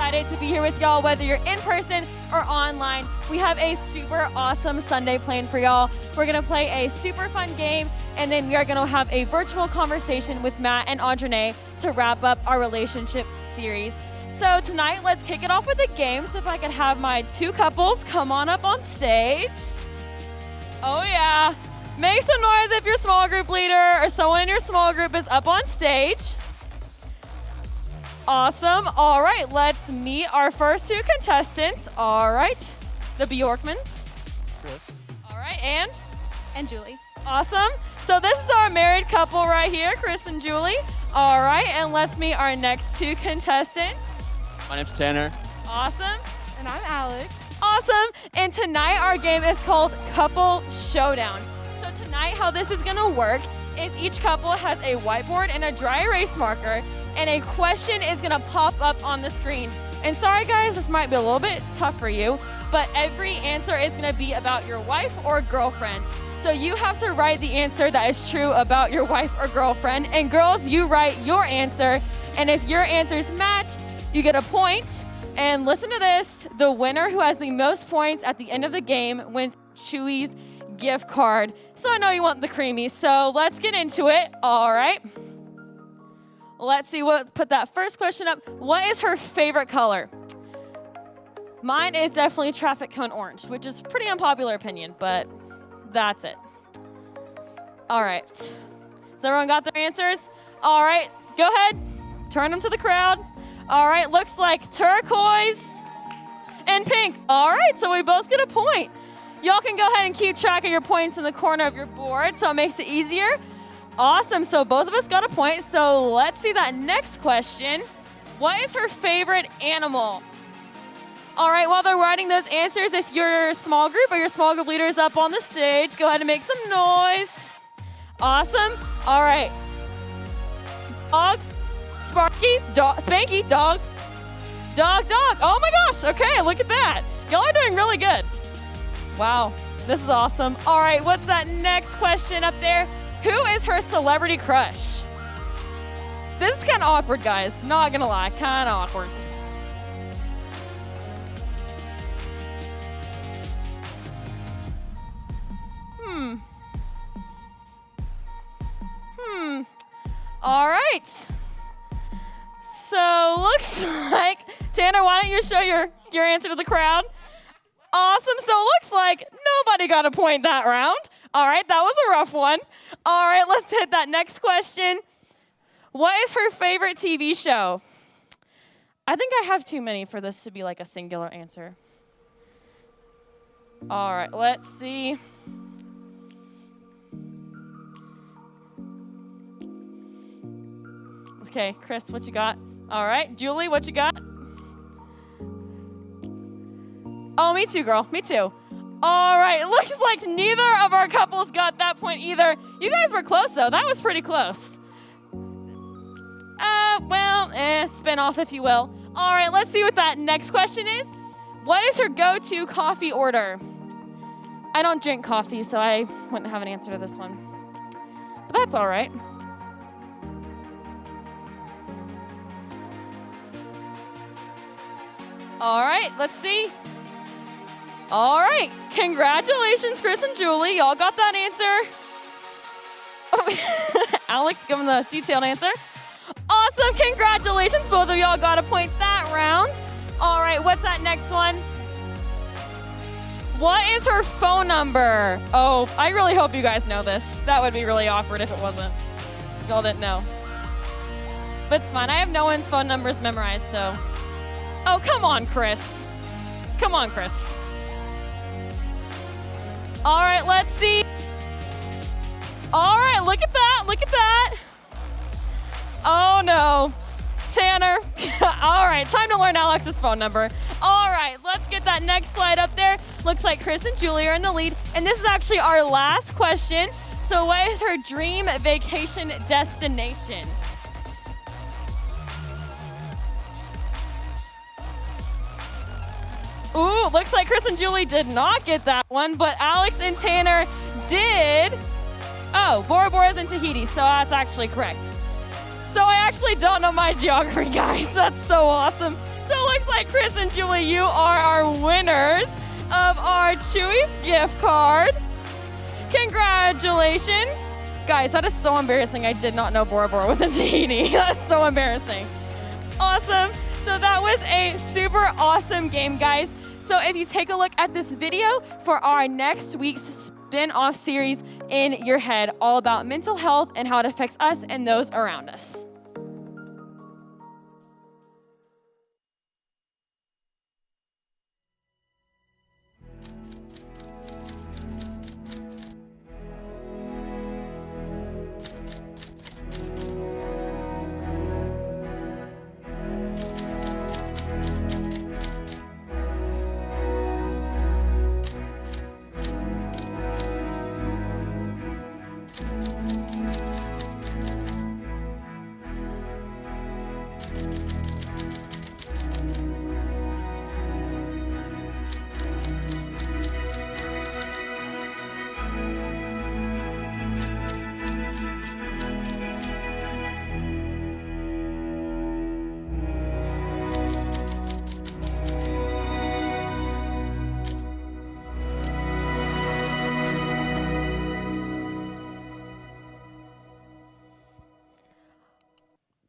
excited to be here with y'all, whether you're in person or online. We have a super awesome Sunday planned for y'all. We're gonna play a super fun game, and then we are gonna have a virtual conversation with Matt and Audrey to wrap up our relationship series. So tonight, let's kick it off with a game. So if I could have my two couples come on up on stage. Oh yeah. Make some noise if your small group leader or someone in your small group is up on stage. Awesome. All right, let's meet our first two contestants. All right, the Bjorkmans. Chris. All right, and Julie. Awesome. So this is our married couple right here, Chris and Julie. All right, and let's meet our next two contestants. My name's Tanner. Awesome. And I'm Alex. Awesome. And tonight our game is called Couple Showdown. So tonight how this is gonna work is each couple has a whiteboard and a dry erase marker, and a question is gonna pop up on the screen. And sorry guys, this might be a little bit tough for you, but every answer is gonna be about your wife or girlfriend. So you have to write the answer that is true about your wife or girlfriend. And girls, you write your answer, and if your answers match, you get a point. And listen to this, the winner who has the most points at the end of the game wins Chewy's gift card. So I know you want the creamy, so let's get into it. All right. Let's see put that first question up. What is her favorite color? Mine is definitely traffic cone orange, which is pretty unpopular opinion, but that's it. All right. Has everyone got their answers? All right, go ahead. Turn them to the crowd. All right, looks like turquoise and pink. All right, so we both get a point. Y'all can go ahead and keep track of your points in the corner of your board, so it makes it easier. Awesome, so both of us got a point. So let's see that next question. What is her favorite animal? All right, while they're writing those answers, if your small group or your small group leader is up on the stage, go ahead and make some noise. Awesome, all right. Dog, Sparky, dog, Spanky, dog, dog, dog. Oh my gosh, okay, look at that. Y'all are doing really good. Wow, this is awesome. All right, what's that next question up there? Who is her celebrity crush? This is kind of awkward, guys. Not gonna lie, kind of awkward. All right. So looks like, Tanner, why don't you show your answer to the crowd? Awesome, so it looks like nobody got a point that round. All right, that was a rough one. All right, let's hit that next question. What is her favorite TV show? I think I have too many for this to be like a singular answer. All right, let's see. Okay, Chris, what you got? All right, Julie, what you got? Oh, me too, girl, me too. All right, it looks like neither of our couples got that point either. You guys were close, though. That was pretty close. Spin off, if you will. All right, let's see what that next question is. What is her go-to coffee order? I don't drink coffee, so I wouldn't have an answer to this one. But that's all right. All right, let's see. All right, congratulations, Chris and Julie. Y'all got that answer. Oh, Alex giving the detailed answer. Awesome, congratulations. Both of y'all got a point that round. All right, what's that next one? What is her phone number? Oh, I really hope you guys know this. That would be really awkward if it wasn't. Y'all didn't know. But it's fine, I have no one's phone numbers memorized, so. Oh, come on, Chris. Come on, Chris. All right, let's see. All right, look at that, look at that. Oh no, Tanner. All right, time to learn Alex's phone number. All right, let's get that next slide up there. Looks like Chris and Julie are in the lead, and this is actually our last question. So what is her dream vacation destination? Ooh, looks like Chris and Julie did not get that one, but Alex and Tanner did. Oh, Bora Bora's in Tahiti, so that's actually correct. So I actually don't know my geography, guys. That's so awesome. So it looks like Chris and Julie, you are our winners of our Chewy's gift card. Congratulations. Guys, that is so embarrassing. I did not know Bora Bora was in Tahiti. That's so embarrassing. Awesome. So that was a super awesome game, guys. So if you take a look at this video for our next week's spin-off series, In Your Head, all about mental health and how it affects us and those around us.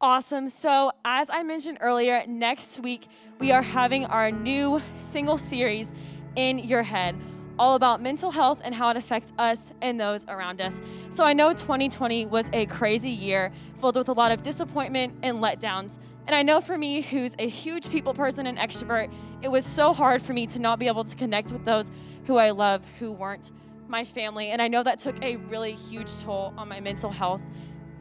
Awesome. So as I mentioned earlier, next week we are having our new single series, In Your Head, all about mental health and how it affects us and those around us. So I know 2020 was a crazy year filled with a lot of disappointment and letdowns. And I know for me, who's a huge people person and extrovert, it was so hard for me to not be able to connect with those who I love who weren't my family. And I know that took a really huge toll on my mental health.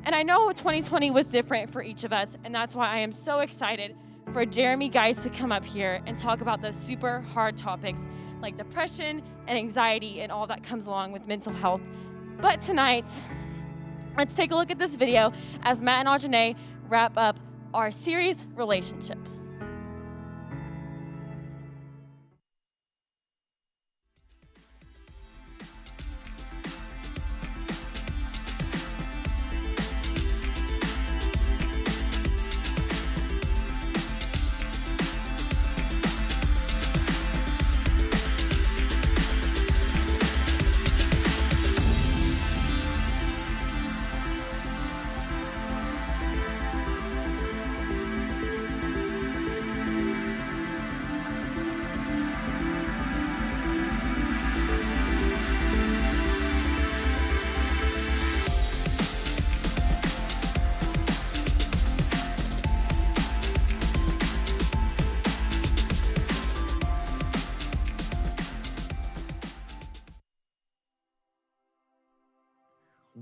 And I know 2020 was different for each of us, and that's why I am so excited for Jeremy Geis to come up here and talk about those super hard topics like depression and anxiety and all that comes along with mental health. But tonight, let's take a look at this video as Matt and Ajane wrap up our series, Relationships.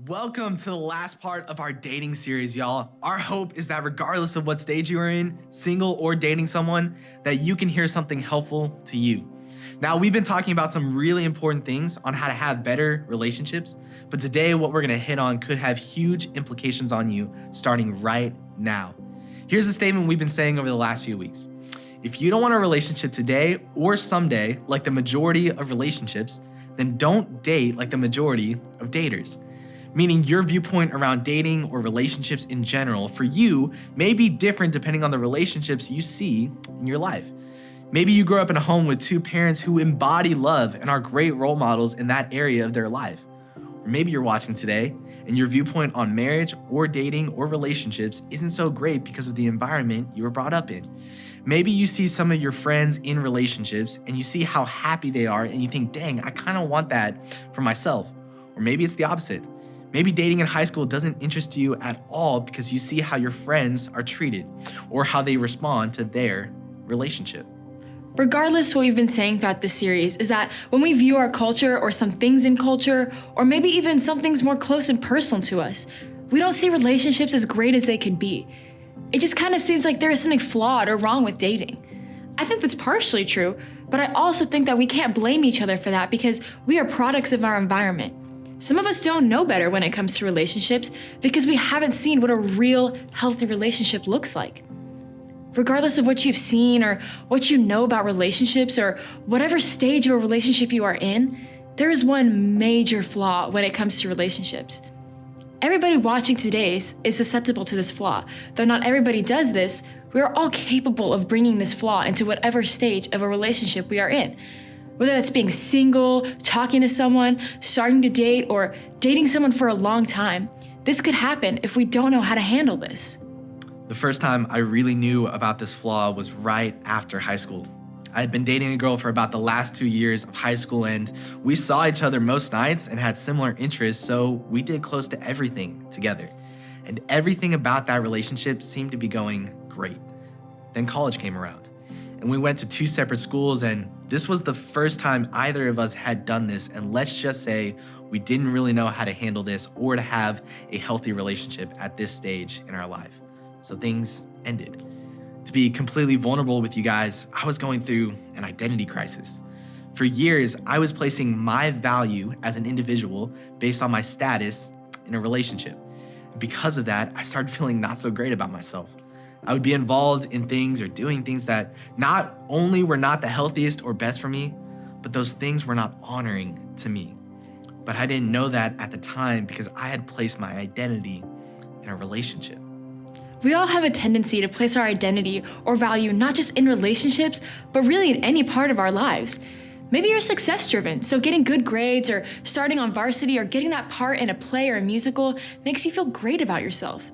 Welcome to the last part of our dating series, y'all. Our hope is that regardless of what stage you are in, single or dating someone, that you can hear something helpful to you. Now, we've been talking about some really important things on how to have better relationships, but today what we're gonna hit on could have huge implications on you starting right now. Here's the statement we've been saying over the last few weeks. If you don't want a relationship today or someday, like the majority of relationships, then don't date like the majority of daters. Meaning your viewpoint around dating or relationships in general for you may be different depending on the relationships you see in your life. Maybe you grew up in a home with two parents who embody love and are great role models in that area of their life. Or maybe you're watching today and your viewpoint on marriage or dating or relationships isn't so great because of the environment you were brought up in. Maybe you see some of your friends in relationships and you see how happy they are and you think, dang, I kind of want that for myself. Or maybe it's the opposite. Maybe dating in high school doesn't interest you at all because you see how your friends are treated or how they respond to their relationship. Regardless, what we've been saying throughout this series is that when we view our culture or some things in culture, or maybe even some things more close and personal to us, we don't see relationships as great as they could be. It just kind of seems like there is something flawed or wrong with dating. I think that's partially true, but I also think that we can't blame each other for that because we are products of our environment. Some of us don't know better when it comes to relationships because we haven't seen what a real, healthy relationship looks like. Regardless of what you've seen or what you know about relationships or whatever stage of a relationship you are in, there is one major flaw when it comes to relationships. Everybody watching today is susceptible to this flaw. Though not everybody does this, we are all capable of bringing this flaw into whatever stage of a relationship we are in. Whether that's being single, talking to someone, starting to date, or dating someone for a long time, this could happen if we don't know how to handle this. The first time I really knew about this flaw was right after high school. I had been dating a girl for about the last 2 years of high school, and we saw each other most nights and had similar interests, so we did close to everything together. And everything about that relationship seemed to be going great. Then college came around, and we went to 2 separate schools, and this was the first time either of us had done this, and let's just say we didn't really know how to handle this or to have a healthy relationship at this stage in our life. So things ended. To be completely vulnerable with you guys, I was going through an identity crisis. For years, I was placing my value as an individual based on my status in a relationship. Because of that, I started feeling not so great about myself. I would be involved in things or doing things that not only were not the healthiest or best for me, but those things were not honoring to me. But I didn't know that at the time because I had placed my identity in a relationship. We all have a tendency to place our identity or value not just in relationships, but really in any part of our lives. Maybe you're success driven, so getting good grades or starting on varsity or getting that part in a play or a musical makes you feel great about yourself.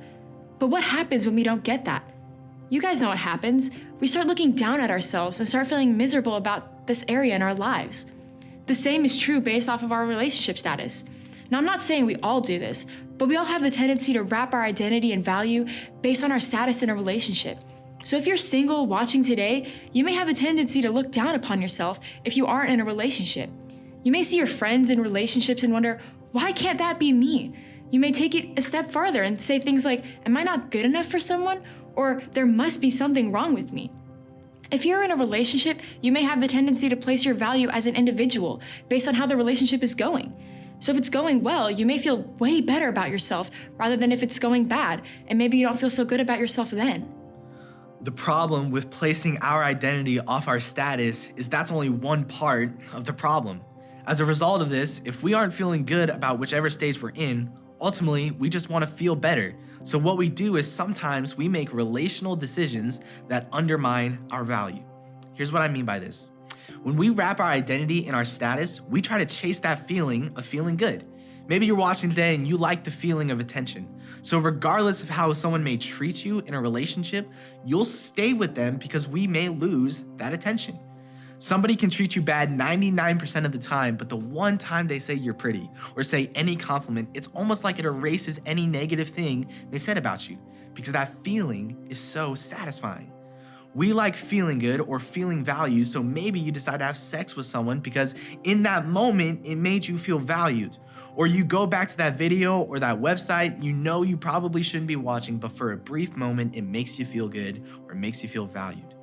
But what happens when we don't get that? You guys know what happens. We start looking down at ourselves and start feeling miserable about this area in our lives. The same is true based off of our relationship status. Now, I'm not saying we all do this, but we all have the tendency to wrap our identity and value based on our status in a relationship. So if you're single watching today, you may have a tendency to look down upon yourself if you aren't in a relationship. You may see your friends in relationships and wonder, why can't that be me? You may take it a step farther and say things like, am I not good enough for someone? Or there must be something wrong with me. If you're in a relationship, you may have the tendency to place your value as an individual based on how the relationship is going. So if it's going well, you may feel way better about yourself rather than if it's going bad, and maybe you don't feel so good about yourself then. The problem with placing our identity off our status is that's only one part of the problem. As a result of this, if we aren't feeling good about whichever stage we're in, ultimately, we just want to feel better. So what we do is sometimes we make relational decisions that undermine our value. Here's what I mean by this. When we wrap our identity in our status, we try to chase that feeling of feeling good. Maybe you're watching today and you like the feeling of attention. So regardless of how someone may treat you in a relationship, you'll stay with them because we may lose that attention. Somebody can treat you bad 99% of the time, but the one time they say you're pretty or say any compliment, it's almost like it erases any negative thing they said about you because that feeling is so satisfying. We like feeling good or feeling valued, so maybe you decide to have sex with someone because in that moment, it made you feel valued. Or you go back to that video or that website you know you probably shouldn't be watching, but for a brief moment, it makes you feel good or it makes you feel valued.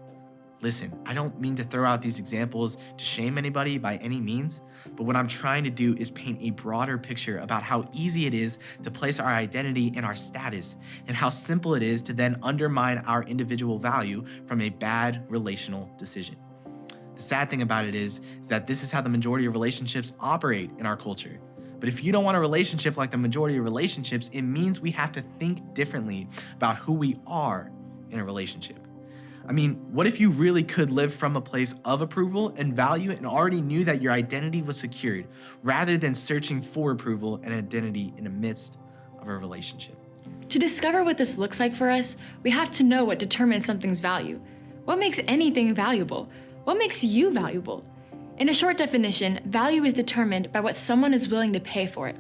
Listen, I don't mean to throw out these examples to shame anybody by any means, but what I'm trying to do is paint a broader picture about how easy it is to place our identity in our status and how simple it is to then undermine our individual value from a bad relational decision. The sad thing about it is that this is how the majority of relationships operate in our culture. But if you don't want a relationship like the majority of relationships, it means we have to think differently about who we are in a relationship. I mean, what if you really could live from a place of approval and value and already knew that your identity was secured rather than searching for approval and identity in the midst of a relationship? To discover what this looks like for us, we have to know what determines something's value. What makes anything valuable? What makes you valuable? In a short definition, value is determined by what someone is willing to pay for it.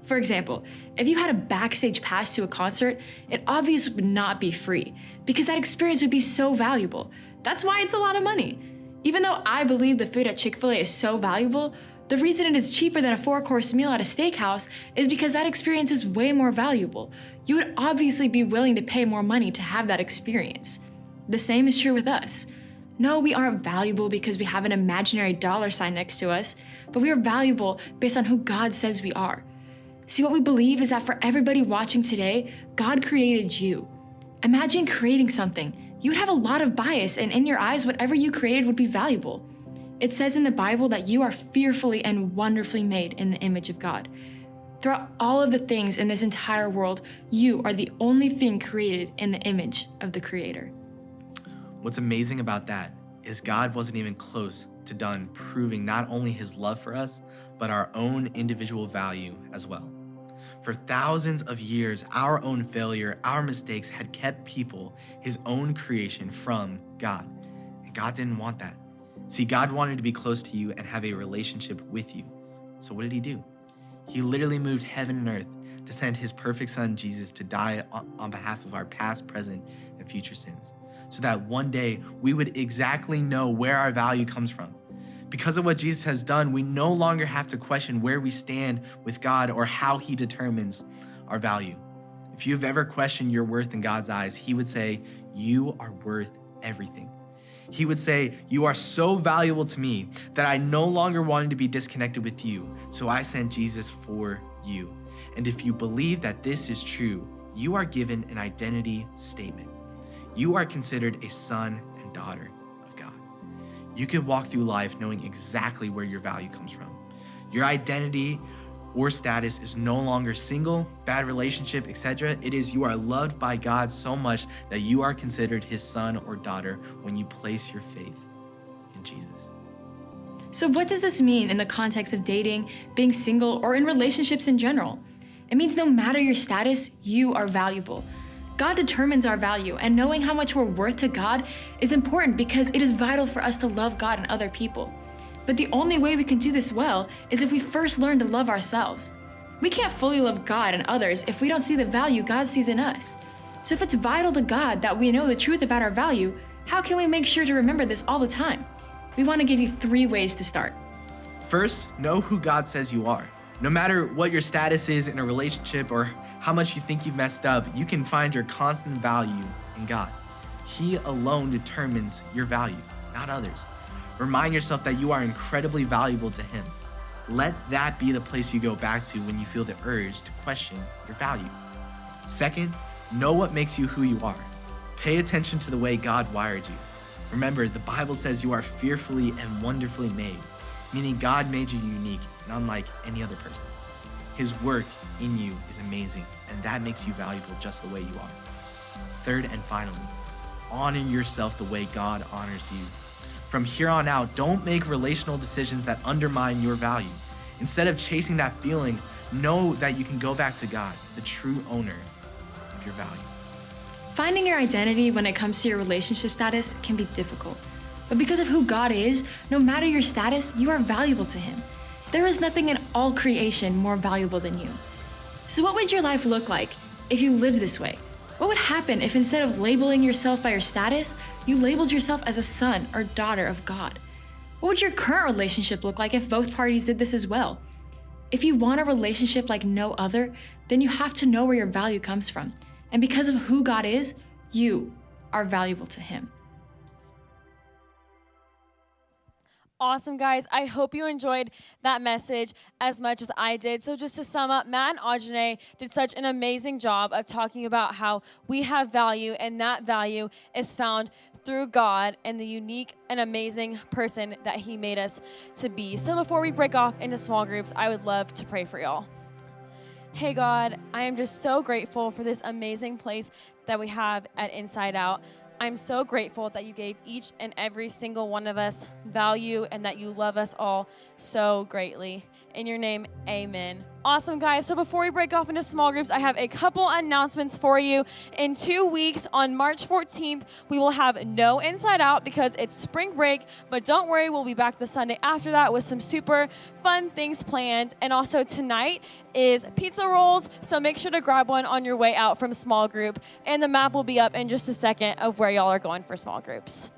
For example, if you had a backstage pass to a concert, it obviously would not be free because that experience would be so valuable. That's why it's a lot of money. Even though I believe the food at Chick-fil-A is so valuable, the reason it is cheaper than a 4-course meal at a steakhouse is because that experience is way more valuable. You would obviously be willing to pay more money to have that experience. The same is true with us. No, we aren't valuable because we have an imaginary dollar sign next to us, but we are valuable based on who God says we are. See, what we believe is that for everybody watching today, God created you. Imagine creating something. You would have a lot of bias, and in your eyes, whatever you created would be valuable. It says in the Bible that you are fearfully and wonderfully made in the image of God. Throughout all of the things in this entire world, you are the only thing created in the image of the Creator. What's amazing about that is God wasn't even close to done proving not only his love for us, but our own individual value as well. For thousands of years, our own failure, our mistakes had kept people, his own creation, from God. And God didn't want that. See, God wanted to be close to you and have a relationship with you. So what did he do? He literally moved heaven and earth to send his perfect son, Jesus, to die on behalf of our past, present, and future sins, so that one day we would exactly know where our value comes from. Because of what Jesus has done, we no longer have to question where we stand with God or how he determines our value. If you've ever questioned your worth in God's eyes, he would say, you are worth everything. He would say, you are so valuable to me that I no longer wanted to be disconnected with you, so I sent Jesus for you. And if you believe that this is true, you are given an identity statement. You are considered a son and daughter of God. You can walk through life knowing exactly where your value comes from. Your identity or status is no longer single, bad relationship, etc. It is you are loved by God so much that you are considered his son or daughter when you place your faith in Jesus. So what does this mean in the context of dating, being single, or in relationships in general? It means no matter your status, you are valuable. God determines our value, and knowing how much we're worth to God is important because it is vital for us to love God and other people. But the only way we can do this well is if we first learn to love ourselves. We can't fully love God and others if we don't see the value God sees in us. So if it's vital to God that we know the truth about our value, how can we make sure to remember this all the time? We want to give you 3 ways to start. First, know who God says you are. No matter what your status is in a relationship or how much you think you've messed up, you can find your constant value in God. He alone determines your value, not others. Remind yourself that you are incredibly valuable to him. Let that be the place you go back to when you feel the urge to question your value. Second, know what makes you who you are. Pay attention to the way God wired you. Remember, the Bible says you are fearfully and wonderfully made, meaning God made you unique and unlike any other person. His work in you is amazing, and that makes you valuable just the way you are. Third and finally, honor yourself the way God honors you. From here on out, don't make relational decisions that undermine your value. Instead of chasing that feeling, know that you can go back to God, the true owner of your value. Finding your identity when it comes to your relationship status can be difficult. But because of who God is, no matter your status, you are valuable to him. There is nothing in all creation more valuable than you. So what would your life look like if you lived this way? What would happen if instead of labeling yourself by your status, you labeled yourself as a son or daughter of God? What would your current relationship look like if both parties did this as well? If you want a relationship like no other, then you have to know where your value comes from. And because of who God is, you are valuable to him. Awesome, guys. I hope you enjoyed that message as much as I did. So just to sum up, Matt and Audrey did such an amazing job of talking about how we have value, and that value is found through God and the unique and amazing person that he made us to be. So before we break off into small groups, I would love to pray for y'all. Hey God, I am just so grateful for this amazing place that we have at InsideOut. I'm so grateful that you gave each and every single one of us value and that you love us all so greatly. In your name, amen. Awesome, guys. So before we break off into small groups, I have a couple announcements for you. In 2 weeks, on March 14th, we will have no Inside Out because it's spring break, but don't worry, we'll be back the Sunday after that with some super fun things planned. And also tonight is pizza rolls, so make sure to grab one on your way out from small group. And the map will be up in just a second of where y'all are going for small groups.